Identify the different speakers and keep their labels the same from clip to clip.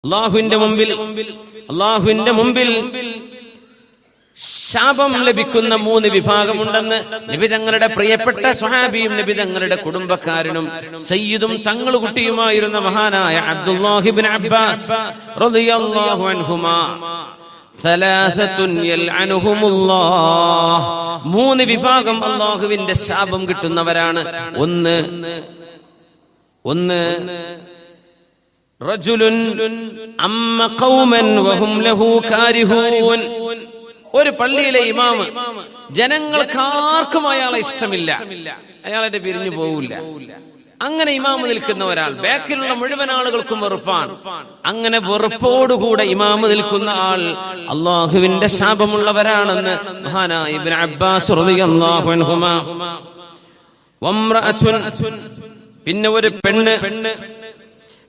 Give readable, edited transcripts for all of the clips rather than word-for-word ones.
Speaker 1: അല്ലാഹുവിന്റെ മുമ്പിൽ ശാപം ലഭിക്കുന്ന 3 വിഭാഗമുണ്ടെന്ന് നബി തങ്ങളുടെ പ്രിയപ്പെട്ട സ്വഹാബിയും നബി തങ്ങളുടെ കുടുംബക്കാരനും സയ്യിദും തങ്ങളുകുട്ടിയുമായിരുന്ന മഹാനായ അബ്ദുല്ലാഹി ഇബ്നു അബ്ബാസ് റളിയല്ലാഹു അൻഹുമാ യൽഅനുഹുമുല്ലാഹ് 3 വിഭാഗം അല്ലാഹുവിന്റെ ശാപം കിട്ടുന്നവരാണ്. ഒന്ന് റജുലുൻ അമ്മ ഖൗമൻ വഹും ലഹു കാരിഹൂൻ. ഒരു പള്ളിയിലെ ഇമാമ് ജനങ്ങൾക്കാർക്കും അയാളെ ഇഷ്ടമില്ല, അയാളെ പിരിഞ്ഞു പോവില്ല. അങ്ങനെ ഇമാമ് നിൽക്കുന്ന ഒരാൾ ബാക്കിലുള്ള മുഴുവൻ ആളുകൾക്കും വെറുപ്പാണ്. അങ്ങനെ വെറുപ്പോടുകൂടെ ഇമാമ് നിൽക്കുന്ന ആൾ അല്ലാഹുവിന്റെ ശാപമുള്ളവരാണെന്ന് മഹാനായ ഇബ്നു അബ്ബാസ് റളിയല്ലാഹു അൻഹുമാ. വംറഅതുൻ, പിന്നെ ഒരു പെണ്ണ്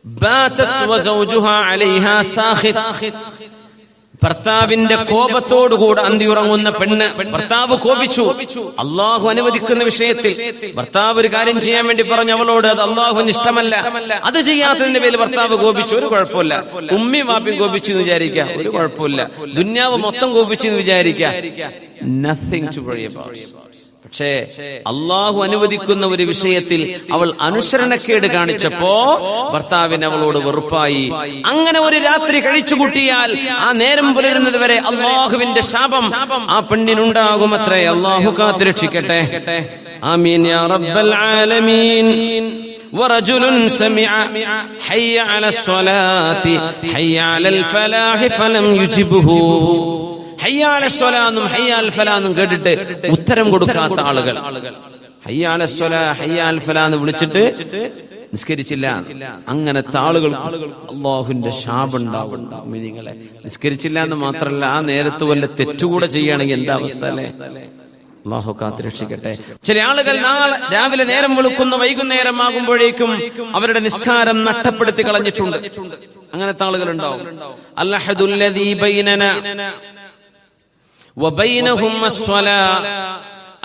Speaker 1: ബാതത് വസൗജുഹാ അലൈഹാ സാഖിത്, ഭർത്താവിന്റെ കോപത്തോടുകൂടെ അന്തിയുറങ്ങുന്ന പെണ്ണ്. ഭർത്താവ് കോപിച്ചു, അള്ളാഹു അനുവദിക്കുന്ന വിഷയത്തിൽ ഭർത്താവ് ഒരു കാര്യം ചെയ്യാൻ വേണ്ടി പറഞ്ഞു അവളോട്, അത് അള്ളാഹുവിന് ഇഷ്ടമല്ല, അത് ചെയ്യാത്തതിന്റെ പേരിൽ ഭർത്താവ് കോപിച്ചു, ഒരു കുഴപ്പമില്ല. ഉമ്മയും വാപ്പയും കോപിച്ചു എന്ന് വിചാരിക്കുക, ഒരു കുഴപ്പമില്ല. ദുന്യാവ് മൊത്തം കോപിച്ചു എന്ന് വിചാരിക്കുക, നത്തിങ് ടു വറി അബൌട്ട്. പക്ഷേ അള്ളാഹു അനുവദിക്കുന്ന ഒരു വിഷയത്തിൽ അവൾ അനുസരണക്കേട് കാണിച്ചപ്പോ ഭർത്താവിന് അവളോട് വെറുപ്പായി. അങ്ങനെ ഒരു രാത്രി കഴിച്ചുകൂട്ടിയാൽ ആ നേരം പുലരുന്നത് വരെ അള്ളാഹുവിന്റെ ശാപം ആ പെണ്ണിനുണ്ടാകുമത്രേ. അള്ളാഹു കാത്തുരക്ഷിക്കട്ടെ. ആമീൻ യാ റബ്ബൽ ആലമീൻ. വറജുലുൻ സമിഅ ഹയ്യ അലസ് സ്വലാത്തി ഹയ്യ അലൽ ഫലാഹി ഫലം യുജിബുഹു. ഹയ്യാല സ്വലാന്നും ഹയ്യാൽ ഫലാന്നും കേട്ടിട്ട് ഉത്തരം കൊടുക്കാത്ത ആളുകൾ. ഹയ്യാല സ്വലാ ഹയ്യാൽ ഫലാന്ന് വിളിച്ചിട്ട് നിസ്കരിച്ചില്ല. അങ്ങനത്തെ ആളുകൾ അള്ളാഹുവിന്റെ ശാപം ഉണ്ടാവും. നിങ്ങളെ നിസ്കരിച്ചില്ല എന്ന് മാത്രല്ല, ആ നേരത്ത് വല്ല തെറ്റുകൂടെ ചെയ്യുകയാണെങ്കിൽ എന്താ അവസ്ഥ അല്ലേ? അള്ളാഹു കാത്തുരക്ഷിക്കട്ടെ. ചില ആളുകൾ രാവിലെ നേരം വെളുക്കുന്ന വൈകുന്നേരം ആകുമ്പോഴേക്കും അവരുടെ നിസ്കാരം നഷ്ടപ്പെടുത്തി കളഞ്ഞിട്ടുണ്ട്. അങ്ങനത്തെ ആളുകൾ ഉണ്ടാവും. അൽഹദുല്ലദീ ബൈനനാ وبينهم الصلاة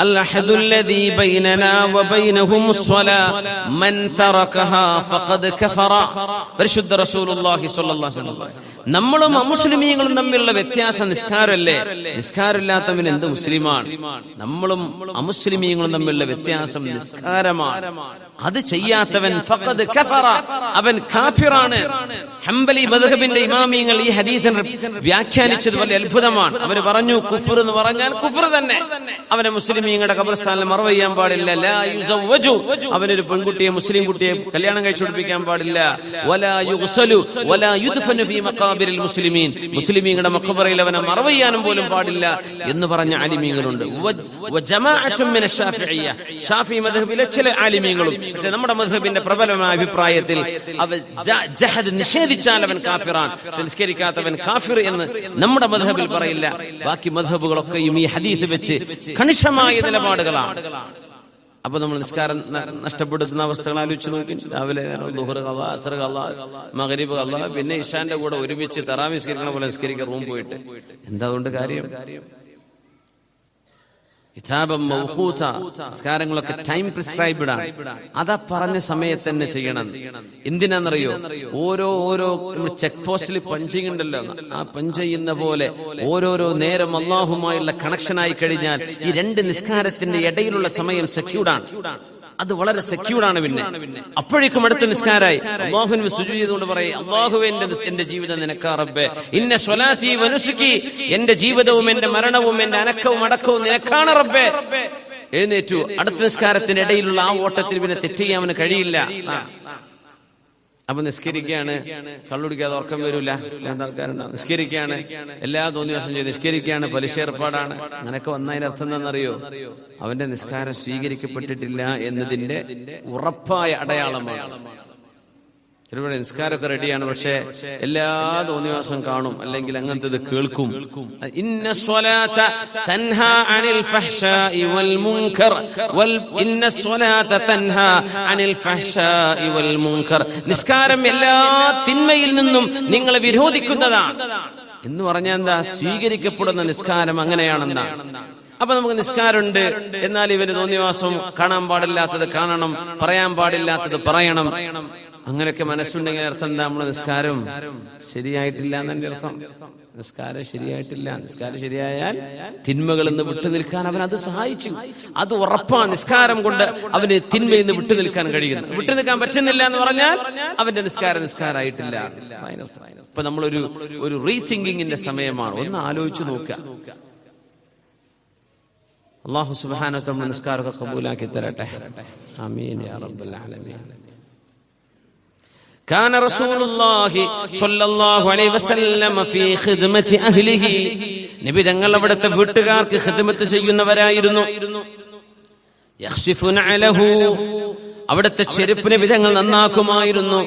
Speaker 1: الأحد الذي بيننا وبينهم الصلاة من تركها فقد كفر. പരിശുദ്ധ റസൂലുള്ളാഹി സ്വല്ലല്ലാഹു അലൈഹി വസല്ലം. നമ്മളും അമുസ്ലിമീങ്ങളും തമ്മിലുള്ള വ്യത്യാസം നിസ്കാരമല്ലേ? നിസ്കാരമില്ലാത്തവൻ എന്ത് മുസ്ലിമാണ്? നമ്മളും അമുസ്ലിമീങ്ങളും തമ്മിലുള്ള വ്യത്യാസം നിസ്കാരമാണ്. അത് ചെയ്യാത്തവൻ ഫഖദ് കഫറ, അവൻ കാഫിറാണ്. ഹംബലി മദ്ഹബിന്റെ ഇമാമിയങ്ങൾ ഈ ഹദീസിനെ വ്യാഖ്യാനിച്ചത് വലിയ അത്ഭുതമാണ്. അവർ പറഞ്ഞു കുഫർ എന്ന് പറഞ്ഞാൽ കുഫർ തന്നെ. അവനെ മുസ്ലിമീങ്ങളുടെ ഖബർസ്ഥാനിൽ മറവ് ചെയ്യാൻ പാടില്ല. ലാ യുസവ്വജു, അവനൊരു പെൺകുട്ടിയെ മുസ്ലിം കുട്ടിയെ കല്യാണം കഴിച്ചു കൊടുപ്പിക്കാൻ പാടില്ല. വലാ യുഗ്സലു വലാ യുദ്ഫനു ഫീ മഖാബിരിൽ മുസ്ലിമീൻ, മുസ്ലിമീങ്ങളുടെ മഖബറയിൽ അവനെ മറവ് ചെയ്യാനും പോലും പാടില്ല എന്ന് പറഞ്ഞ ആലിമീങ്ങളുണ്ട്. വജമാഅത്തുൻ മിന ശാഫിഇയ്യ, ഷാഫി മദ്ഹബിലെ ചില ആലിമീങ്ങളും. പക്ഷെ നമ്മുടെ മദ്ഹബിന്റെ പ്രബലമായ അഭിപ്രായത്തിൽ അവൻ ജഹദ് നിഷേധിച്ചാൽ അവൻ കാഫിറാൻ, നിസ്കരിക്കാത്തവൻ കാഫിർ എന്ന് നമ്മുടെ മദ്ഹബിൽ പറയില്ല. ബാക്കി മദ്ഹബുകളൊക്കെയും ഈ ഹദീസ് വെച്ച് കണിശമായ നിലപാടുകളാണ്. അപ്പൊ നമ്മൾ നിസ്കാരം നഷ്ടപ്പെടുത്തുന്ന അവസ്ഥകൾ ആലോചിച്ച് നോക്കി. രാവിലെ ദുഹർ ഖളാ, അസ്ർ ഖളാ, മഗ്രിബ് ഖളാ, പിന്നെ ഇശാന്റെ കൂടെ ഒരുമിച്ച് തറാവീഹ് നിസ്കരിക്കണ പോലെ നിസ്കരിക്കാൻ റൂം പോയിട്ട് എന്താ അതുകൊണ്ട് കാര്യം? നിസ്കാരങ്ങളൊക്കെ ടൈം പ്രിസ്ക്രൈബ്ഡ് ആണ്. അതാ പറഞ്ഞ സമയത്ത് തന്നെ ചെയ്യണം. എന്തിനാണെന്നറിയോ? ഓരോ ചെക്ക് പോസ്റ്റിൽ പഞ്ചിങ് ഉണ്ടല്ലോ, ആ പഞ്ച് ചെയ്യുന്ന പോലെ ഓരോരോ നേരം അല്ലാഹുമായുള്ള കണക്ഷൻ ആയി കഴിഞ്ഞാൽ ഈ 2 നിസ്കാരത്തിന്റെ ഇടയിലുള്ള സമയം സെക്യൂർഡാണ്. അത് വളരെ സെക്യൂർഡാണ്. പിന്നെ അപ്പോഴേക്കും അടുത്ത നിസ്കാരായി അല്ലാഹുവിന് സുജൂദ് ചെയ്തുകൊണ്ട് പറയും, അല്ലാഹുവേ എന്റെ ജീവിതം നിനക്കാ റബ്ബേ, ഇന്ന സ്വലാത്തി വനുസുകി, എന്റെ ജീവിതവും എന്റെ മരണവും എന്റെ അനക്കവും അടക്കവും നിനക്കാണ് റബ്ബേ. എഴുന്നേറ്റു. അടുത്ത നിസ്കാരത്തിന്റെ ഇടയിലുള്ള ആ ഓട്ടത്തിൽ പിന്നെ തെറ്റ് ചെയ്യാൻ അവന് കഴിയില്ല. അപ്പൊ നിസ്കരിക്കുകയാണ്, കള്ളുടിക്കാതെ ഉറക്കം വരൂല. ആൾക്കാരുണ്ടാവും. നിസ്കരിക്കുകയാണ്, എല്ലാ തോന്നിവാസം ചെയ്ത് നിസ്കരിക്കുകയാണ്, പലിശ ഏർപ്പാടാണ്. അങ്ങനെയൊക്കെ വന്നതിന്റെ അർത്ഥം എന്താണെന്നറിയോ? അവന്റെ നിസ്കാരം സ്വീകരിക്കപ്പെട്ടിട്ടില്ല എന്നതിന്റെ ഉറപ്പായ അടയാളമാണ്. ഒരുപാട് നിസ്കാരമൊക്കെ റെഡിയാണ്, പക്ഷെ എല്ലാ തോന്നിവാസം കാണും, അല്ലെങ്കിൽ അങ്ങനത്തെ ഇത് കേൾക്കും. ഇന്ന സ്വലാത്ത തൻഹാ അനിൽ ഫഹ്ശാഇ വൽ മുൻകർ ഇന്ന സ്വലാത്ത തൻഹാ അനിൽ ഫഹ്ശാഇ വൽ മുൻകർ. നിസ്കാരം എല്ലാ തിന്മയിൽ നിന്നും നിങ്ങളെ വിരോധിക്കുന്നതാണ് എന്ന് പറഞ്ഞാൽ എന്താ? സ്വീകരിക്കപ്പെടുന്ന നിസ്കാരം അങ്ങനെയാണെന്നാ. അപ്പൊ നമുക്ക് നിസ്കാരമുണ്ട്, എന്നാൽ ഇവന് തോന്നിവാസം കാണാൻ പാടില്ലാത്തത് കാണണം, പറയാൻ പാടില്ലാത്തത് പറയണം. അങ്ങനെയൊക്കെ മനസ്സുണ്ടെങ്കിൽ അർത്ഥം എന്താ? നമ്മുടെ നിസ്കാരം ശരിയായിട്ടില്ല എന്നെ അർത്ഥം. നിസ്കാരം ശരിയായിട്ടില്ല. നിസ്കാരം ശരിയായാൽ തിന്മകളിൽ നിന്ന് വിട്ടു നിൽക്കാൻ അവൻ അത് സഹായിച്ചു. അത് ഉറപ്പാണ്. നിസ്കാരം കൊണ്ട് അവന് തിന്മയിൽ നിന്ന് വിട്ടു നിൽക്കാൻ കഴിയുന്നു. വിട്ടു നിൽക്കാൻ പറ്റുന്നില്ല എന്ന് പറഞ്ഞാൽ അവന്റെ നിസ്കാരമായിട്ടില്ല. ഇപ്പൊ നമ്മളൊരു റീതിങ്കിങ്ങിന്റെ സമയമാണ്. ഒന്ന് ആലോചിച്ച് നോക്കുക. അല്ലാഹു സുബ്ഹാനഹു വ തആല നിസ്കാരമൊക്കെ ഖബൂലാക്കി തരട്ടെ. ആമീൻ യാ റബ്ബൽ ആലമീൻ. كان رسول الله صلى الله عليه وسلم في خدمة أهله. നബി തങ്ങൾ അവിടുത്തെ വീട്ടുകാർക്ക് ഖിദ്മത്ത് ചെയ്യുന്നവരായിരുന്നു. യഖ്സിഫു നഅലഹു, അവിടുത്തെ ചെരുപ്പ് നബി തങ്ങൾ നന്നാക്കുമായിരുന്നു.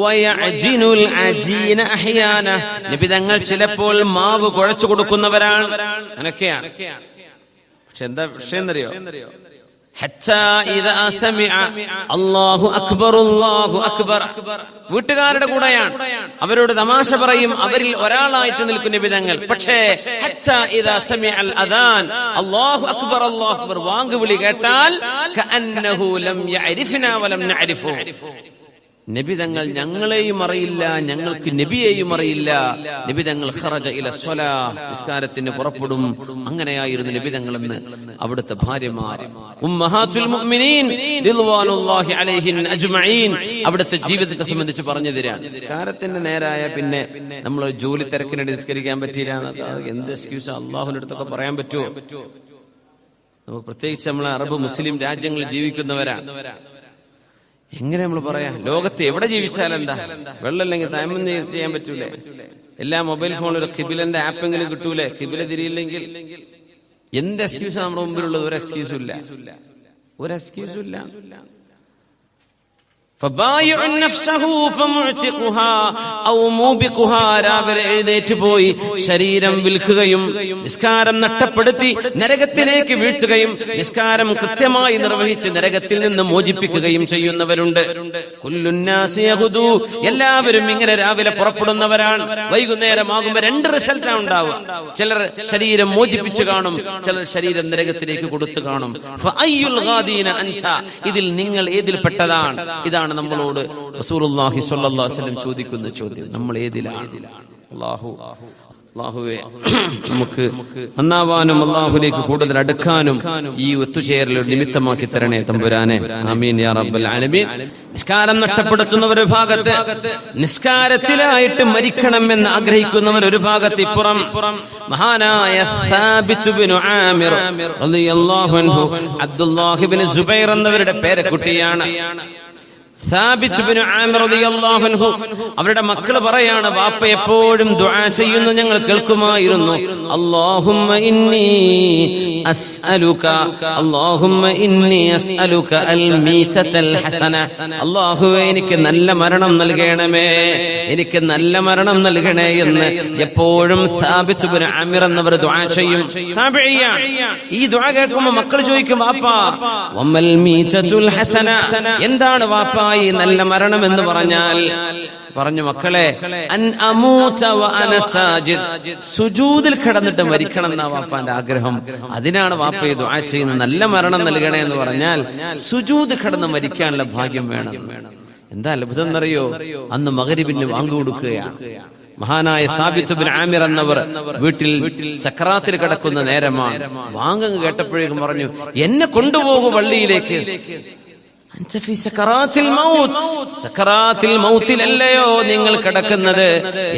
Speaker 1: വയഅജിനുൽ അജീന അഹ്യാന, നബി തങ്ങൾ ചിലപ്പോൾ മാവ് കുഴച്ചു കൊടുക്കുന്നവരാണ്. അങ്ങനെയൊക്കെയാണ്. പക്ഷെ എന്താ വിഷയം എന്നറിയോ? അല്ലാഹു അക്ബർ അല്ലാഹു അക്ബർ, വീട്ടുകാരുടെ കൂടെയാണ്. അവരോട് തമാശ പറയും. അവരിൽ ഒരാളായിട്ട് നിൽക്കും നബി തങ്ങൾ. പക്ഷേ അല്ലാഹു അക്ബർ അല്ലാഹു അക്ബർ വാങ്ക് വിളി കേട്ടാൽ കഅന്നഹു ലം യഅരിഫ്നാ വലം നഅരിഫു, നബി തങ്ങൾ ഞങ്ങളെയും അറിയില്ല, ഞങ്ങൾക്ക് നബിയെയും അറിയില്ല. നബി തങ്ങൾ ഖറജ ഇല സ്വലാ, നിസ്കാരത്തിന് പുറപ്പെടും. അങ്ങനെയായിരുന്നു നബി തങ്ങളെന്ന് അവിടുത്തെ ഭാര്യമാർ ഉമ്മഹാത്തുൽ മുഅ്മിനീൻ റിദ്വാനുല്ലാഹി അലൈഹിൻ അജ്മഈൻ അവിടുത്തെ ജീവിതത്തെ സംബന്ധിച്ച് പറഞ്ഞു തരാണ്. നിസ്കാരത്തിന്റെ നേരായ പിന്നെ നമ്മൾ ജോലി തിരക്കിനിടെ നിസ്കരിക്കാൻ പറ്റിയില്ല, എന്ത് എക്സ്ക്യൂസ് അള്ളാഹുവിന്റെ അടുത്തൊക്കെ പറയാൻ പറ്റുമോ? നമുക്ക് പ്രത്യേകിച്ച് നമ്മൾ അറബ് മുസ്ലിം രാജ്യങ്ങളിൽ ജീവിക്കുന്നവരാണ്. എങ്ങനെ നമ്മൾ പറയാ? ലോകത്ത് എവിടെ ജീവിച്ചാലെന്താ? വെള്ളമില്ലെങ്കിൽ തയമ്മം ചെയ്യാൻ പറ്റൂലേ? എല്ലാ മൊബൈൽ ഫോണിലും ഒരു ഖിബിലന്റെ ആപ്പെങ്കിലും കിട്ടൂലേ? ഖിബില തിരിയില്ലെങ്കിൽ എന്ത് എക്സ്ക്യൂസാണ് നമ്മുടെ മുമ്പിലുള്ളത്? ഒരു എക്സ്ക്യൂസും ഇല്ല. ഒരു എക്സ്ക്യൂസും ഇല്ല. രാവിലെ എഴുന്നേറ്റ് പോയി ശരീരം വിൽക്കുകയും നിസ്കാരം നഷ്ടപ്പെടുത്തി നരകത്തിലേക്ക് വീഴ്ത്തുകയും നിസ്കാരം കൃത്യമായി നിർവഹിച്ച് നരകത്തിൽ നിന്ന് മോചിപ്പിക്കുകയും ചെയ്യുന്നവരുണ്ട്. എല്ലാവരും ഇങ്ങനെ രാവിലെ പുറപ്പെടുന്നവരാണ്. വൈകുന്നേരമാകുമ്പോ രണ്ട് റിസൾട്ടാണ് ഉണ്ടാവുക. ചിലർ ശരീരം മോചിപ്പിച്ചു കാണും, ചിലർ ശരീരം നരകത്തിലേക്ക് കൊടുത്തു കാണും. ഇതിൽ നിങ്ങൾ ഏതിൽപ്പെട്ടതാണ്? ഇതാണ് നമ്മളോട് റസൂലുള്ളാഹി സ്വല്ലല്ലാഹു അലൈഹി വസല്ലം ചോദിക്കുന്ന ചോദ്യം. നമ്മൾ ഏതിലാണ്? അല്ലാഹുവേ, നമുക്ക് നന്നാവാനും അല്ലാഹുവിലേക്ക് കൂടുതൽ അടുക്കാനും ഈ ഒത്തുചേരൽ നിമിത്തമാക്കി തരണേ തമ്പുരാനെ. ആമീൻ യാ റബ്ബൽ ആലമീൻ. നിസ്കാരം നഷ്ടപ്പെടുത്തുന്നവർ ഒരു ഭാഗത്ത്, നിസ്കാരത്തിലായിട്ട് മരിക്കണമെന്ന് ആഗ്രഹിക്കുന്നവർ ഒരു ഭാഗത്ത്. ഇപ്പുറം മഹാനായ സാബിത്ത് ഇബ്നു ആമിർ റളിയല്ലാഹു അൻഹു, അബ്ദുല്ലാഹി ഇബ്നു സുബൈർ എന്നവരുടെ പേരക്കുട്ടിയാണ്. സാബിത്ത് ഇബ്നു ആമിർ റളിയല്ലാഹു അൻഹു അവരുടെ മക്കള് പറയാണ്, വാപ്പ എപ്പോഴും ദുആ ചെയ്യുന്നു ഞങ്ങൾ കേൾക്കുമായിരുന്നു. അല്ലാഹുമ്മ ഇന്നി അസ്അലുക അൽ മീതത്തൽ ഹസന, അല്ലാഹുവേ എനിക്ക് നല്ല മരണം നൽകണമേ, എനിക്ക് നല്ല മരണം നൽകണേ എന്ന് എപ്പോഴും സാബിത്ത് ഇബ്നു ആമിർ എന്നവർ ദുആ ചെയ്യും. താബിഈയാണ്. ഈ ദുആ കേൾക്കുമ്പോൾ മക്കൾ ചോദിക്കും, വാപ്പാ വമൽ മീതത്തുൽ ഹസന, എന്താണ് വാപ്പാ ഈ നല്ല മരണം എന്ന് പറഞ്ഞാൽ? പറഞ്ഞു, മക്കളെ, അൻ അമൂത വ അന സാജിദ്, സുജൂദിൽ കിടന്നിട്ട് മരിക്കണം എന്നാ വാപ്പാന്റെ ആഗ്രഹം. അതിനാണ് വാപ്പ ഈ ദുആ ചെയ്യുന്നത്. നല്ല മരണം നൽകണേ എന്ന് പറഞ്ഞാൽ സുജൂദ് കിടന്ന് മരിക്കാനുള്ള ഭാഗ്യം വേണം. എന്താ അത്ഭുതം എന്നറിയോ? അന്ന് മഗ്രിബിന് വാങ്ക് കൊടുക്കുകയാണ്. മഹാനായ സാബിത്ത് ഇബ്നു ആമിർ എന്നവർ വീട്ടിൽ സക്രാത്തിൽ കിടക്കുന്ന നേരമാണ്. വാങ്ക് കേട്ടപ്പോഴേക്കും പറഞ്ഞു, എന്നെ കൊണ്ടുപോകൂ പള്ളിയിലേക്ക്. സക്കറാത്തിൽ മൗത്തിലല്ലയോ നിങ്ങൾ കിടക്കുന്നത്?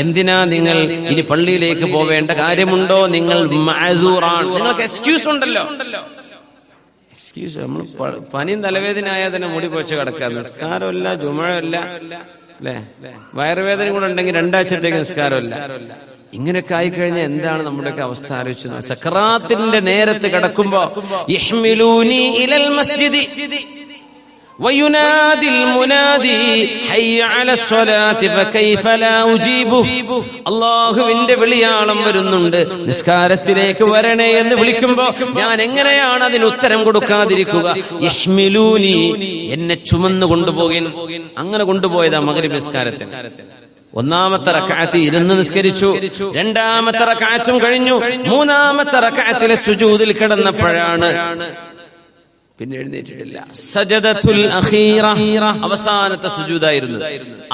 Speaker 1: എന്തിനാ നിങ്ങൾ ഇനി പള്ളിയിലേക്ക് പോവേണ്ട കാര്യമുണ്ടോ? നിങ്ങൾ മഅ്സൂറാണ്, നിങ്ങൾക്ക് എക്സ്ക്യൂസ് ഉണ്ടല്ലോ. എക്സ്ക്യൂസ്, നമ്മൾ പനിയും തലവേദനയായാൽ തന്നെ മുടി പൊളിച്ച് കിടക്കുക. നിസ്കാരമല്ല, ജുമുഅല്ല, അല്ലെ? വയറുവേദന കൂടെ ഉണ്ടെങ്കിൽ 2 ആഴ്ചത്തേക്ക് നിസ്കാരമല്ല. ഇങ്ങനെയൊക്കെ ആയിക്കഴിഞ്ഞാൽ എന്താണ് നമ്മുടെയൊക്കെ അവസ്ഥ ആലോചിച്ചു. സക്കറാത്തിന്റെ നേരത്ത് കിടക്കുമ്പോ യഹ്മിലൂനി ഇലൽ മസ്ജിദി وينادي المنادي حي على الصلاة فكيف لا أجيبه, അല്ലാഹുവിന്റെ വിളിയാളം വരുന്നുണ്ട്, നിസ്കാരത്തിലേക്ക് വരണേ എന്ന് വിളിക്കുമ്പോ ഞാൻ എങ്ങനെയാണ് അതിന് ഉത്തരം കൊടുക്കാതിരിക്കുക? യഹ്മിലൂനി, എന്നെ ചുമന്നു കൊണ്ടുപോകിൻ. അങ്ങനെ കൊണ്ടുപോയതാ മഗ്രിബ് നിസ്കാരത്തിൽ. ഒന്നാമത്തെ റക്അത്ത് ഇരുന്ന് നിസ്കരിച്ചു, രണ്ടാമത്തെ റക്അത്തും കഴിഞ്ഞു, മൂന്നാമത്തെ റക്അത്തിലെ സുജൂദിൽ കിടന്നപ്പോഴാണ് പിന്നെ എഴുന്നേറ്റിട്ടില്ല. സജദത്തുൽ അഖീറ, അവസാനത്തെ സുജൂദായിരുന്നു.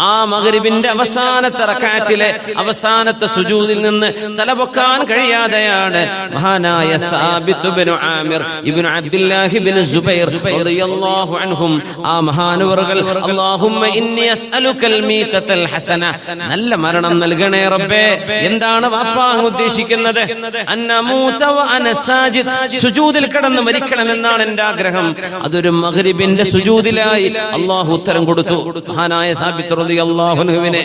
Speaker 1: ആ മഗ്രിബിന്റെ അവസാനത്തെ റക്അത്തിലെ അവസാനത്തെ സുജൂദിൽ നിന്ന് തലപൊക്കാൻ കഴിയാതെയാണ് മഹാനായ സാബിത്ത് ഇബ്നു ആമിർ ഇബ്നു അബ്ദുല്ലാഹി ഇബ്നു സുബൈർ റളിയല്ലാഹു അൻഹും ആ മഹാനവറുകൾ അല്ലാഹുമ്മ ഇന്നി അസ്അലുകൽ മീതത്തൽ ഹസന, നല്ല മരണം നൽകണേ റബ്ബേ. എന്താണ് വാപ്പ ഉദ്ദേശിക്കുന്നത്? അന്നമൂത വ അന സാജിദ്, സുജൂദിൽ കിടന്ന് മരിക്കണമെന്നാണ് എന്റെ ആഗ്രഹം. അതൊരു മഗ്രിബിന്റെ സുജൂദിലായി അല്ലാഹു ഉത്തരം കൊടുത്തു മഹാനായ സാബിത്ത് റളിയല്ലാഹു അൻഹുവിനെ.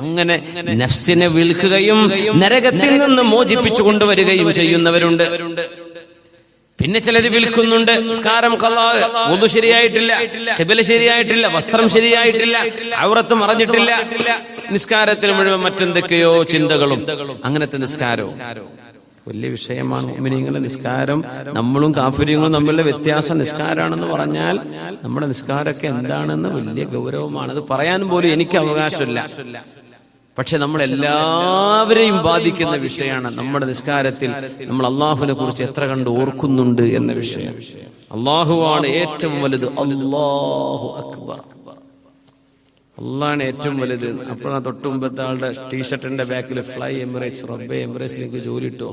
Speaker 1: അങ്ങനെ നഫ്സിനെ വിൽക്കുകയും നരകത്തിൽ നിന്ന് മോചിപ്പിച്ചു കൊണ്ടുവരികയും ചെയ്യുന്നവരുണ്ട്. പിന്നെ ചിലര് വിൽക്കുന്നുണ്ട്. നിസ്കാരം ഖളാ, വുദു ശരിയായിട്ടില്ല, ഖിബ്ല ശരിയായിട്ടില്ല, വസ്ത്രം ശരിയായിട്ടില്ല, ഔറത്ത് മറഞ്ഞിട്ടില്ല, നിസ്കാരത്തിൽ മുഴുവൻ മറ്റെന്തൊക്കെയോ ചിന്തകളും. അങ്ങനത്തെ നിസ്കാരവും വലിയ വിഷയമാണ്. മുഅ്മിനീങ്ങളുടെ നിസ്കാരം നമ്മളും കാഫിര്യങ്ങളും തമ്മിലുള്ള വ്യത്യാസം നിസ്കാരമാണെന്ന് പറഞ്ഞാൽ നമ്മുടെ നിസ്കാരമൊക്കെ എന്താണെന്ന് വലിയ ഗൗരവമാണ്. അത് പറയാൻ പോലും എനിക്ക് അവകാശമില്ല. പക്ഷെ നമ്മളെല്ലാവരെയും ബാധിക്കുന്ന വിഷയമാണ് നമ്മുടെ നിസ്കാരത്തിൽ നമ്മൾ അള്ളാഹുവിനെ കുറിച്ച് എത്ര കണ്ട് ഓർക്കുന്നുണ്ട് എന്ന വിഷയം. അള്ളാഹുവാണ് ഏറ്റവും വലുത്. അല്ലാഹു അക്ബർ, അള്ളാഹാണ് ഏറ്റവും വലുത്. അപ്പോഴാണ് തൊട്ട് മുമ്പത്തെ ആളുടെ ടീഷർട്ടിന്റെ ബാക്കിൽ ഫ്ലൈ എമിറേറ്റ്സ്, റബ്ബേ എമിറേറ്റ്സിലേക്ക് ജോലി ഇട്ടോ.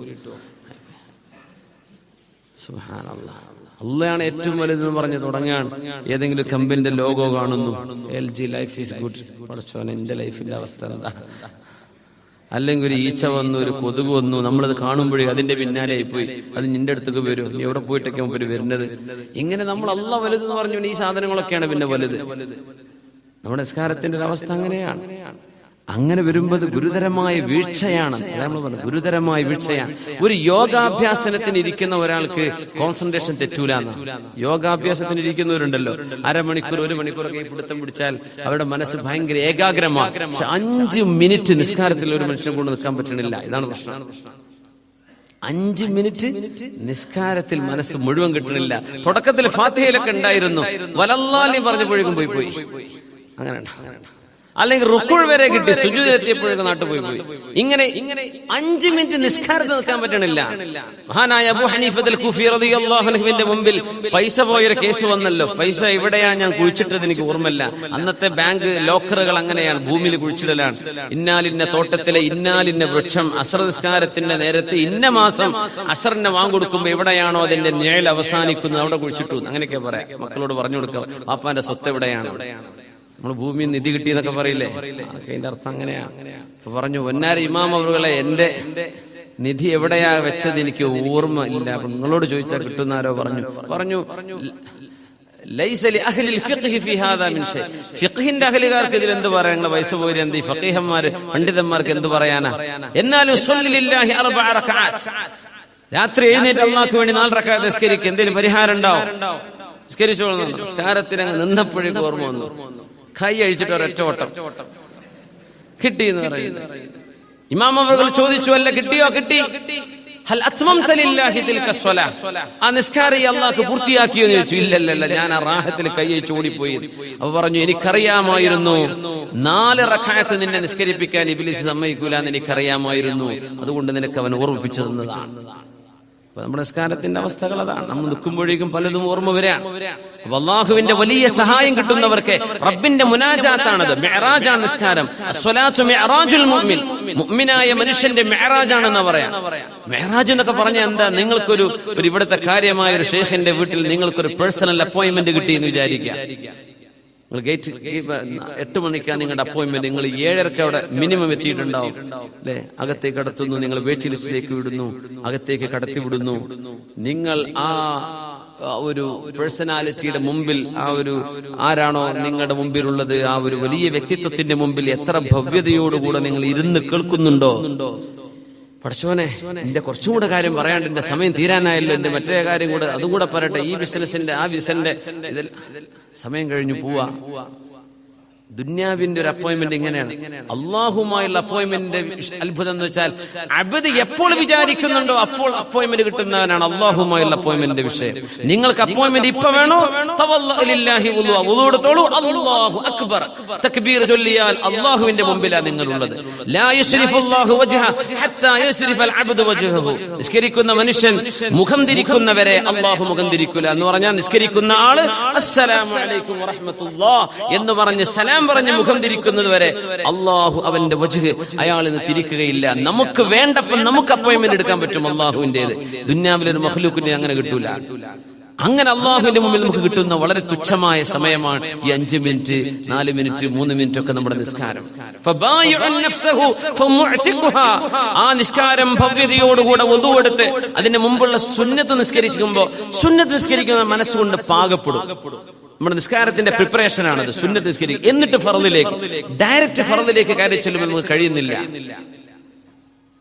Speaker 1: സുബ്ഹാനല്ലാഹ്, അള്ളാഹാണ് ഏറ്റവും വലുതെന്ന് പറഞ്ഞ് തുടങ്ങാൻ ഏതെങ്കിലും കമ്പനിന്റെ ലോഗോ കാണുന്നു, LG ലൈഫ് ഈസ് ഗുഡ്. പഠിച്ചോനെ, എന്റെ ലൈഫിന്റെ അവസ്ഥ എന്താ? അല്ലെങ്കിൽ ഒരു ഈച്ച വന്നു, ഒരു കൊതുക് വന്നു, നമ്മളത് കാണുമ്പോഴേ അതിന്റെ പിന്നാലെ പോയി അത് നിന്റെ അടുത്തേക്ക് വരും, നീ എവിടെ പോയിട്ടൊക്കെ മുമ്പ് വരുന്നത്. ഇങ്ങനെ നമ്മൾ അള്ളാഹ് വലുതെന്ന് പറഞ്ഞു ഈ സാധനങ്ങളൊക്കെയാണ് പിന്നെ വലുത്. നമ്മുടെ നിസ്കാരത്തിന്റെ ഒരു അവസ്ഥ അങ്ങനെയാണ്. അങ്ങനെ വരുമ്പോൾ ഗുരുതരമായ വീഴ്ചയാണ്. നമ്മൾ പറഞ്ഞു ഗുരുതരമായ വീഴ്ചയാണ്. ഒരു യോഗാഭ്യാസനത്തിന് ഇരിക്കുന്ന ഒരാൾക്ക് കോൺസെൻട്രേഷൻ തെറ്റൂല. യോഗാഭ്യാസത്തിന് ഇരിക്കുന്നവരുണ്ടല്ലോ, അരമണിക്കൂർ 1 മണിക്കൂറൊക്കെ പിടുത്തം പിടിച്ചാൽ അവരുടെ മനസ്സ് ഭയങ്കര ഏകാഗ്രമാണ്. പക്ഷെ 5 മിനിറ്റ് നിസ്കാരത്തിൽ ഒരു മനുഷ്യനെ കൊണ്ട് നിൽക്കാൻ പറ്റണില്ല. ഇതാണ് പ്രശ്നം. 5 മിനിറ്റ് നിസ്കാരത്തിൽ മനസ്സ് മുഴുവൻ കിട്ടണില്ല. തുടക്കത്തിൽ ഫാത്തിഹയിലൊക്കെ ഉണ്ടായിരുന്നു, വലല്ലാഹി പറഞ്ഞപ്പോഴേക്കും പോയി. അങ്ങനെ അല്ലെങ്കിൽ റുക്കുൾ വരെ കിട്ടി, സുജൂദ് എത്തിയപ്പോഴേക്കും നാട്ടുപോയി. ഇങ്ങനെ 5 മിനിറ്റ് നിസ്കാരത്തിൽ നിൽക്കാൻ പറ്റണില്ല. മഹാനായ അബൂ ഹനീഫത്തുൽ കൂഫി റളിയല്ലാഹു അൻഹുവിന്റെ മുമ്പിൽ പൈസ പോയൊരു കേസ് വന്നല്ലോ. പൈസ എവിടെയാണ് ഞാൻ കുഴിച്ചിട്ടത് എനിക്ക് ഓർമ്മയില്ല. അന്നത്തെ ബാങ്ക് ലോക്കറുകൾ അങ്ങനെയാണ്, ഭൂമിയിൽ കുഴിച്ചിടലാണ്. ഇന്നാലിന്ന തോട്ടത്തിലെ ഇന്നാലിന്ന വൃക്ഷം അസ്ർ നിസ്കാരത്തിന്റെ നേരത്തെ ഇന്ന മാസം അസ്റിനെ വാങ്ങിക്കൊടുക്കുമ്പോ എവിടെയാണോ അതിന്റെ നിഴൽ അവസാനിക്കുന്നത് അവിടെ കുഴിച്ചിട്ടു. അങ്ങനെയൊക്കെ പറയാം. മക്കളോട് പറഞ്ഞു കൊടുക്കുക, പാപ്പാന്റെ സ്വത്ത് എവിടെയാണ്. നമ്മൾ ഭൂമിയിൽ നിധി കിട്ടി എന്നൊക്കെ പറയില്ലേ, അതിന്റെ അർത്ഥം അങ്ങനെയാണ്. അപ്പൊ പറഞ്ഞു, പൊന്നാര ഇമാം അവറുകളെ, എന്റെ നിധി എവിടെയാ വെച്ചത് എനിക്ക് ഓർമ്മ ഇല്ല. അപ്പൊ നിങ്ങളോട് ചോദിച്ചാൽ കിട്ടുന്നാരോ പറഞ്ഞു ഫിഖ്ഹിന്റെ അഹ്ലുകാർക്ക് ഇതിൽ എന്ത് പറയാ? നിങ്ങളെ വയസ്സ് പോയി എന്ത് ഫഖീഹന്മാര് പണ്ഡിതന്മാർക്ക് എന്ത് പറയാനാ? എന്നാലും രാത്രി എഴുന്നേറ്റ് അള്ളാഹ്ക്ക് വേണ്ടി 4 റക്അത്ത് നിസ്കരിക്കുക, എന്തെങ്കിലും പരിഹാരം ഉണ്ടാവും. നിസ്കരിച്ചോളൂ. നിസ്കാരത്തിന് അങ്ങ് നിന്നപ്പോഴേക്കും ഓർമ്മ വന്നു, കൈ അഴിച്ചിട്ട് ഒരൊറ്റ ഓട്ടം കിട്ടി എന്ന് പറയുന്നു. ഇമാം അവറുകൾ ചോദിച്ചു, അല്ല കിട്ടിയോ? കിട്ടി. ഹൽ അത്മംത ലില്ലാഹി തിൽക സ്വലാ, ആ നിസ്കാരം അല്ലാഹു പൂർത്തിയാക്കിയോ എന്ന് ചോദിച്ചു. ഇല്ലല്ല, ഞാൻ ആ റാഹത്തിൽ കൈ അഴിച്ച് ഓടിപ്പോയി. അപ്പൊ പറഞ്ഞു, എനിക്കറിയാമായിരുന്നു 4 റക്അത്ത് നിന്നെ നിസ്കരിപ്പിക്കാൻ ഇബ്ലീസ് സമ്മതിക്കൂല എന്ന് എനിക്കറിയാമായിരുന്നു, അതുകൊണ്ട് നിനക്ക് അവൻ ഓർമ്മിപ്പിച്ചു തന്നതാണ്. നമ്മുടെ നിസ്കാരത്തിന്റെ അവസ്ഥകൾ അതാണ്. നമ്മൾ നിൽക്കുമ്പോഴേക്കും പലതും ഓർമ്മ വരാം. അപ്പൊ അള്ളാഹുവിന്റെ വലിയ സഹായം കിട്ടുന്നവർക്ക് റബ്ബിന്റെ മുനാജാത്താണത്. മിഅ്റാജാണ് നിസ്കാരം. അസ്സലാത്തു മിഅ്റാജുൽ മുഅ്മിൻ, മുഅ്മിനായ മനുഷ്യന്റെ മിഅ്റാജാണെന്ന് പറയാം. മിഅ്റാജ് എന്നൊക്കെ പറഞ്ഞാൽ എന്താ? നിങ്ങൾക്കൊരു ഇവിടുത്തെ കാര്യമായ ഒരു ഷെയ്ഖിന്റെ വീട്ടിൽ നിങ്ങൾക്കൊരു പേഴ്സണൽ അപ്പോയിന്റ്മെന്റ് കിട്ടിയെന്ന് വിചാരിക്കുക. നിങ്ങൾ ഗേറ്റ് 8 മണിക്കാണ് നിങ്ങളുടെ അപ്പോയിന്റ്മെന്റ്, നിങ്ങൾ 7:30 അവിടെ മിനിമം എത്തിയിട്ടുണ്ടാവും അല്ലെ? അകത്തേക്ക് കടത്തുന്നു, നിങ്ങൾ വെയിറ്റ് ലിസ്റ്റിലേക്ക് വിടുന്നു, അകത്തേക്ക് കടത്തി വിടുന്നു. നിങ്ങൾ ആ ഒരു പേഴ്സണാലിറ്റിയുടെ മുമ്പിൽ, ആ ഒരു ആരാണോ നിങ്ങളുടെ മുമ്പിലുള്ളത്, ആ ഒരു വലിയ വ്യക്തിത്വത്തിന്റെ മുമ്പിൽ എത്ര ഭവ്യതയോടുകൂടെ നിങ്ങൾ ഇരുന്ന് കേൾക്കുന്നുണ്ടോ? പഠിച്ചോനെ, എന്റെ കുറച്ചും കൂടെ കാര്യം പറയാണ്ട് എന്റെ സമയം തീരാനായല്ലോ, എന്റെ മറ്റേ കാര്യം കൂടെ അതും കൂടെ പറയട്ടെ, ഈ ബിസിനസിന്റെ ആ ബിസിനസിന്റെ ഇതിൽ സമയം കഴിഞ്ഞു പോവാ. ദുന്യാവിന്റെ ഒരു അപ്പോയിന്റ്മെന്റ് ഇങ്ങനെയാണ്. അള്ളാഹുമായുള്ള അപ്പോയിന്റ്മെന്റിന്റെ അത്ഭുതം എന്ന് വെച്ചാൽ അബ്ദ് എപ്പോൾ വിചാരിക്കുന്നുണ്ടോ അപ്പോൾ അപ്പോയിന്റ്മെന്റ് കിട്ടുന്നവനാണ് അള്ളാഹുമായുള്ള അപ്പോയിന്റ്മെന്റിന്റെ വിഷയം. നിങ്ങൾക്ക് അപ്പോയിന്റ്മെന്റ് ഇപ്പൊ വേണോ? വുളൂഅെടുത്തോളൂ, അല്ലാഹു അക്ബർ തക്ബീർ ചൊല്ലിയാൽ അള്ളാഹുവിന്റെ മുമ്പിലാണ് നിങ്ങളുള്ളത്. ലാ യുശ്രിഫുല്ലാഹു വജ്ഹ ഹത്താ യുശ്രിഫൽ അബ്ദു വജ്ഹഹു. നിസ്കരിക്കുന്ന മനുഷ്യൻ മുഖം തിരിക്കുന്നവരെ അള്ളാഹു മുഖം തിരിക്കൂല എന്ന് പറഞ്ഞാൽ നിസ്കരിക്കുന്ന ആള് അസ്സലാമു അലൈക്കും വറഹ്മത്തുള്ളാഹ് എന്ന് പറഞ്ഞ് സലാം പറഞ്ഞ് മുഖം തിരിക്കുന്നത് വരെ അള്ളാഹു അവന്റെ വജ്ഹ് അയാളിന്ന് തിരിക്കുകയില്ല. നമുക്ക് വേണ്ടപ്പം നമുക്ക് അപ്പോയിന്റ്മെന്റ് എടുക്കാൻ പറ്റും അള്ളാഹുവിന്റേത്. ദുന്യാവിലൊരു മഖ്ലൂക്കിനെ അങ്ങനെ കിട്ടൂല. അങ്ങനെ അള്ളാഹുവിന്റെ മുമ്പിൽ നമുക്ക് കിട്ടുന്ന വളരെ തുച്ഛമായ സമയമാണ് ഈ 5 മിനിറ്റ് 4 മിനിറ്റ് 3 മിനിറ്റ് ഒക്കെ നമ്മുടെ നിസ്കാരം. ആ നിസ്കാരം ഭവ്യതയോടുകൂടെ ഒതുവെടുത്ത് അതിന്റെ മുമ്പുള്ള സുന്നത്ത് നിസ്കരിക്കുന്ന മനസ്സുകൊണ്ട് പാകപ്പെടും. നമ്മുടെ നിസ്കാരത്തിന്റെ പ്രിപ്പറേഷനാണത്. സുന്നത്ത് നിസ്കരിക്കുക, എന്നിട്ട് ഫർദിലേക്ക് ഡയറക്റ്റ് ഫർദിലേക്ക് കയറി ചെല്ലുമ്പോൾ നമുക്ക് കഴിയുന്നില്ല.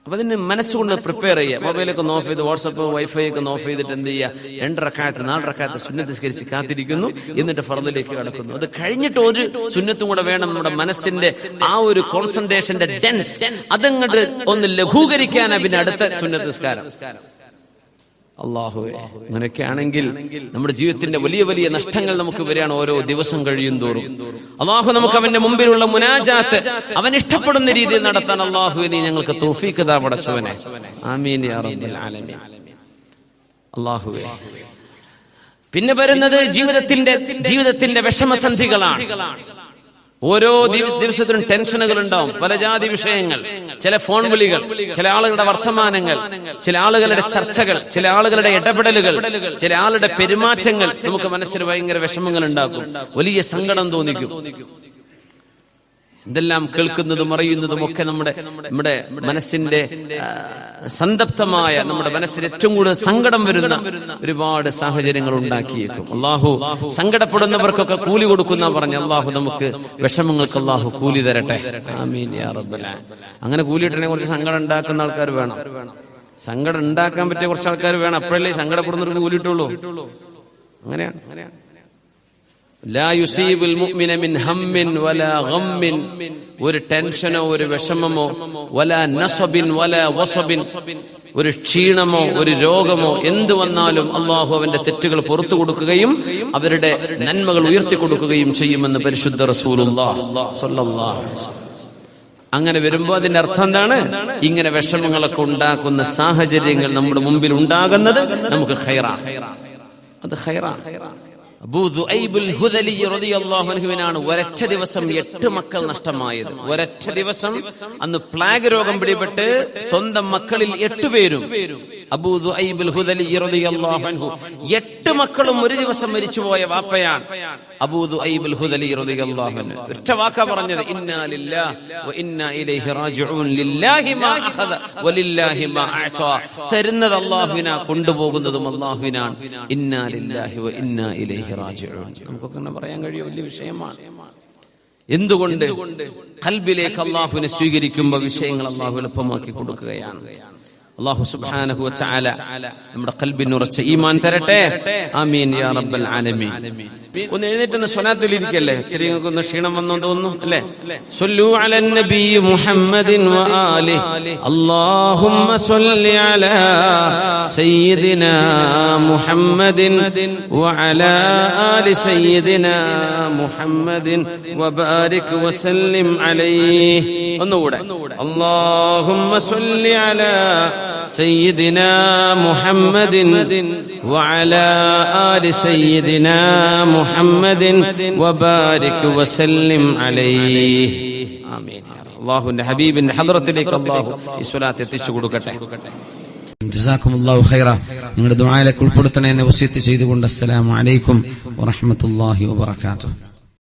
Speaker 1: അപ്പൊ അതിന് മനസ്സുകൊണ്ട് പ്രിപ്പയർ ചെയ്യുക. മൊബൈലൊക്കെ ഒന്ന് ഓഫ് ചെയ്ത്, വാട്സപ്പ് വൈഫൈ ഒക്കെ ഒന്ന് ഓഫ് ചെയ്തിട്ട് എന്ത് ചെയ്യുക, 2 റക്അത്ത് 4 റക്അത്ത് സുന്നത്ത് നിസ്കരിച്ച് കാത്തിരിക്കുന്നു, എന്നിട്ട് ഫർദിലേക്ക് കടക്കുന്നു. അത് കഴിഞ്ഞിട്ട് ഒരു സുന്നത്തും കൂടെ വേണം. നമ്മുടെ മനസ്സിന്റെ ആ ഒരു കോൺസെൻട്രേഷന്റെ ഡെൻസ് അതങ്ങോട്ട് ഒന്ന് ലഘൂകരിക്കാനാ പിന്നെ അടുത്ത സുന്നത്ത് നിസ്കാരം. അല്ലാഹുവേ, അങ്ങനെയൊക്കെ ആണെങ്കിൽ നമ്മുടെ ജീവിതത്തിന്റെ വലിയ വലിയ നഷ്ടങ്ങൾ നമുക്ക് വരികയാണ് ഓരോ ദിവസം കഴിയും തോറും. അല്ലാഹു നമുക്ക് അവന്റെ മുമ്പിലുള്ള മുനാജാത്ത് അവൻ ഇഷ്ടപ്പെടുന്ന രീതിയിൽ നടത്താൻ അല്ലാഹുവേ നീ ഞങ്ങൾക്ക് തൗഫീഖ് താ പടച്ചവനെ. ആമീൻ യാ റബ്ബൽ ആലമീൻ. അല്ലാഹുവേ, പിന്നെ വരുന്നത് ജീവിതത്തിന്റെ വിഷമസന്ധികളാണ്. ഓരോ ദിവസത്തിലും ടെൻഷനുകൾ ഉണ്ടാവും, പല ജാതി വിഷയങ്ങൾ, ചില ഫോൺ വിളികൾ, ചില ആളുകളുടെ വർത്തമാനങ്ങൾ, ചില ആളുകളുടെ ചർച്ചകൾ, ചില ആളുകളുടെ ഇടപെടലുകൾ, ചില ആളുടെ പെരുമാറ്റങ്ങൾ നമുക്ക് മനസ്സിന് ഭയങ്കര വിഷമങ്ങൾ ഉണ്ടാക്കും, വലിയ സങ്കടം തോന്നിക്കും. ഇതെല്ലാം കേൾക്കുന്നതും അറിയുന്നതും ഒക്കെ നമ്മുടെ മനസ്സിന്റെ സന്തപ്തമായ, നമ്മുടെ മനസ്സിന് ഏറ്റവും കൂടുതൽ സങ്കടം വരുന്ന ഒരുപാട് സാഹചര്യങ്ങൾ ഉണ്ടാക്കിയേക്കും. അള്ളാഹു സങ്കടപ്പെടുന്നവർക്കൊക്കെ കൂലി കൊടുക്കുന്ന പറഞ്ഞ അള്ളാഹു നമുക്ക് വിഷമങ്ങൾക്ക് അള്ളാഹു കൂലി തരട്ടെ. ആമീൻ യാ റബ്ബൽ ആലമീൻ. അങ്ങനെ കൂലി കിട്ടണേ കുറച്ച് സങ്കടം ഉണ്ടാക്കുന്ന ആൾക്കാർ വേണം, സങ്കടം ഉണ്ടാക്കാൻ പറ്റിയ കുറച്ച് ആൾക്കാർ വേണം. അപ്പോഴല്ലേ സങ്കടപ്പെടുന്നവർക്ക് കൂലി കിട്ടുള്ളൂ. അങ്ങനെയാണ്. ലാ യുസീബുൽ മുഅ്മിന മിൻ ഹമ്മിൻ വലാ ഗമ്മിൻ, ഒരു ടെൻഷനോ ഒരു വിഷമമോ, വലാ നസബിൻ വലാ വസബിൻ, ഒരു ക്ഷീണമോ ഒരു രോഗമോ എന്ത് വന്നാലും അള്ളാഹു അവന്റെ തെറ്റുകൾ പുറത്തു കൊടുക്കുകയും അവരുടെ നന്മകൾ ഉയർത്തി കൊടുക്കുകയും ചെയ്യുമെന്ന് പരിശുദ്ധ റസൂലുള്ളാഹി സ്വല്ലല്ലാഹു അലൈഹി വസല്ലം. അങ്ങനെ വരുമ്പോ അതിന്റെ അർത്ഥം എന്താണ്? ഇങ്ങനെ വിഷമങ്ങളൊക്കെ ഉണ്ടാക്കുന്ന സാഹചര്യങ്ങൾ നമ്മുടെ മുമ്പിൽ ഉണ്ടാകുന്നത് നമുക്ക് ഖൈറാണ്. അത് ഖൈറാണ്. അബൂ ദുഐബുൽ ഹുദലി റളിയല്ലാഹു അൻഹുവിനാണ് ഒരൊറ്റ ദിവസം 8 മക്കൾ നഷ്ടമായത്. ഒരൊറ്റ ദിവസം അന്ന് പ്ലാഗ് രോഗം പിടിപെട്ട് സ്വന്തം മക്കളിൽ 8 പേരും, അബൂ ദുഐബുൽ ഹുദലി റളിയല്ലാഹു അൻഹു 8 മക്കളും ഒരു ദിവസം മരിച്ചുപോയ വാപ്പയാണ് അബൂ ദുഐബുൽ ഹുദലി റളിയല്ലാഹു അൻഹു. ഒറ്റ വാക്കാ പറഞ്ഞത്, ഇന്നാ ലില്ലാഹി വ ഇന്നാ ഇലൈഹി റാജിഊൻ. ലില്ലാഹി മാ അഖദ വലില്ലാഹി മാ അഅതാ. തരുന്നത് അല്ലാഹുവിനാ, കൊണ്ടുപോകുന്നതും അല്ലാഹുവിനാണ്. ഇന്നാ ലില്ലാഹി വ ഇന്നാ ഇലൈഹി റാജിഊൻ. നമുക്കൊക്കെ പറയാൻ കഴിയും, വലിയ വിഷയമാണ്. എന്തുകൊണ്ട്? ഖൽബിലേക്ക് അല്ലാഹുവിനെ സ്വീകരിക്കുമ്പോൾ വിഷയങ്ങൾ അല്ലാഹു എളുപ്പമാക്കി കൊടുക്കുകയാണ്. അല്ലാഹു സുബ്ഹാനഹു വ തആല നമ്മുടെ ഖൽബിന് ഉറച്ച ഈമാൻ തരട്ടെ. ആമീൻ യാ റബ്ബൽ ആലമീൻ. ഒന്ന് എഴുന്നേറ്റ് സ്വലാത്തിൽ ഇരിക്കല്ലേ, ചെറിയൊന്ന് ക്ഷീണം വന്നോ തോന്നുന്നു അല്ലേ? സ്വല്ലു അലൻ നബി മുഹമ്മദിൻ വ ആലിഹി. അല്ലാഹുമ്മ സ്വല്ലി അലാ സയ്യിദിനാ മുഹമ്മദിൻ വ അലാ ആലി സയ്യിദിനാ മുഹമ്മദിൻ വ ബാരിക് വ സല്ലിം അലൈഹി. ഒന്നുകൂടെ, അല്ലാഹുമ്മ സ്വല്ലി അലാ സയ്യിദിനാ മുഹമ്മദിൻ വ അലാ ആലി സയ്യിദിനാ മുഹമ്മദിൻ വബാരിക് വസല്ലിം അലൈഹി. ആമീൻ. അല്ലാഹുവിന്റെ ഹബീബിന്റെ ഹദ്റത്തിലേക്ക് അല്ലാഹു ഈ സ്വലാത്ത് എത്തിച്ചു കൊടുക്കട്ടെ. ജസാക്കുമുല്ലാഹു ഖൈറ. നിങ്ങളുടെ ദുആയിലേക്ക് ഉൾപ്പെടുത്തണേ എന്ന് വസിയത്ത് ചെയ്തുകൊണ്ട് അസ്സലാമു അലൈക്കും വറഹ്മത്തുള്ളാഹി വബറകാതുഹു.